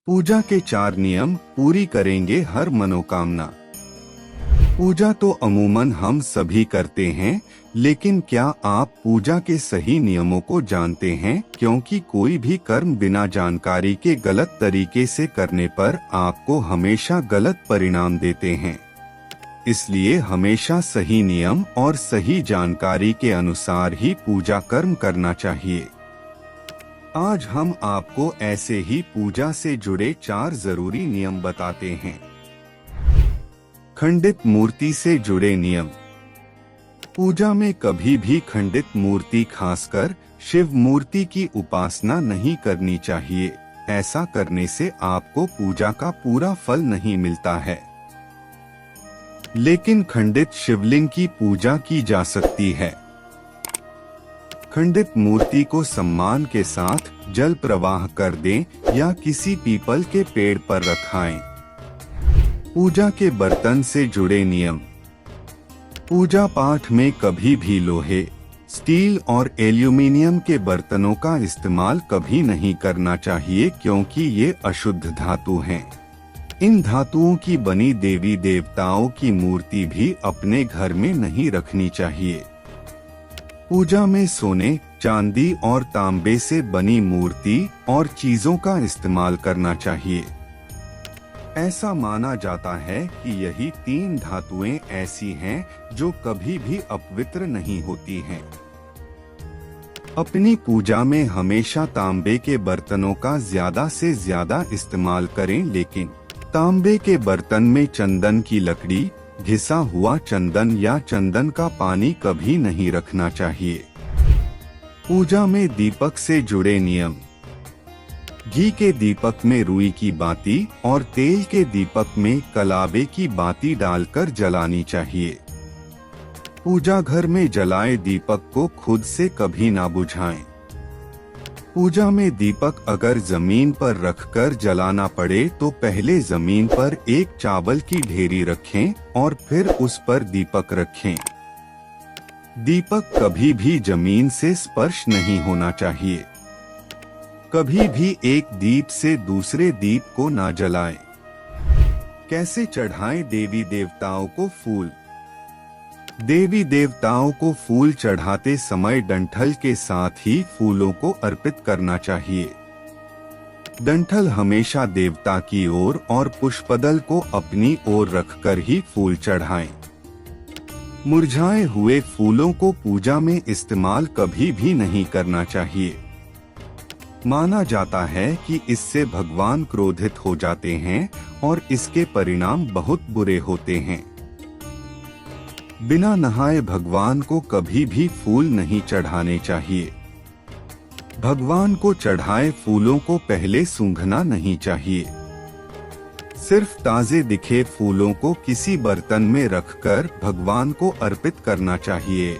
पूजा के 4 नियम पूरी करेंगे हर मनोकामना। पूजा तो अमूमन हम सभी करते हैं, लेकिन क्या आप पूजा के सही नियमों को जानते हैं? क्योंकि कोई भी कर्म बिना जानकारी के गलत तरीके से करने पर आपको हमेशा गलत परिणाम देते हैं। इसलिए हमेशा सही नियम और सही जानकारी के अनुसार ही पूजा कर्म करना चाहिए। आज हम आपको ऐसे ही पूजा से जुड़े 4 जरूरी नियम बताते हैं। खंडित मूर्ति से जुड़े नियम। पूजा में कभी भी खंडित मूर्ति, खासकर शिव मूर्ति की उपासना नहीं करनी चाहिए। ऐसा करने से आपको पूजा का पूरा फल नहीं मिलता है। लेकिन खंडित शिवलिंग की पूजा की जा सकती है। खंडित मूर्ति को सम्मान के साथ जल प्रवाह कर दें या किसी पीपल के पेड़ पर रखाएं। पूजा के बर्तन से जुड़े नियम। पूजा पाठ में कभी भी लोहे, स्टील और एल्यूमीनियम के बर्तनों का इस्तेमाल कभी नहीं करना चाहिए, क्योंकि ये अशुद्ध धातु हैं। इन धातुओं की बनी देवी देवताओं की मूर्ति भी अपने घर में नहीं रखनी चाहिए। पूजा में सोने, चांदी और तांबे से बनी मूर्ति और चीजों का इस्तेमाल करना चाहिए। ऐसा माना जाता है कि यही 3 धातुएं ऐसी हैं जो कभी भी अपवित्र नहीं होती हैं। अपनी पूजा में हमेशा तांबे के बर्तनों का ज्यादा से ज्यादा इस्तेमाल करें, लेकिन तांबे के बर्तन में चंदन की लकड़ी, घिसा हुआ चंदन या चंदन का पानी कभी नहीं रखना चाहिए। पूजा में दीपक से जुड़े नियम। घी के दीपक में रुई की बाती और तेल के दीपक में कलावे की बाती डालकर जलानी चाहिए। पूजा घर में जलाए दीपक को खुद से कभी ना बुझाएं। पूजा में दीपक अगर जमीन पर रखकर जलाना पड़े तो पहले जमीन पर एक चावल की ढेरी रखें और फिर उस पर दीपक रखें। दीपक कभी भी जमीन से स्पर्श नहीं होना चाहिए। कभी भी एक दीप से दूसरे दीप को ना जलाएं। कैसे चढ़ाएं देवी देवताओं को फूल। देवी देवताओं को फूल चढ़ाते समय डंठल के साथ ही फूलों को अर्पित करना चाहिए। डंठल हमेशा देवता की ओर और पुष्पदल को अपनी ओर रखकर ही फूल चढ़ाएं। मुरझाए हुए फूलों को पूजा में इस्तेमाल कभी भी नहीं करना चाहिए। माना जाता है कि इससे भगवान क्रोधित हो जाते हैं और इसके परिणाम बहुत बुरे होते हैं। बिना नहाए भगवान को कभी भी फूल नहीं चढ़ाने चाहिए। भगवान को चढ़ाए फूलों को पहले सूंघना नहीं चाहिए। सिर्फ ताजे दिखे फूलों को किसी बर्तन में रखकर भगवान को अर्पित करना चाहिए।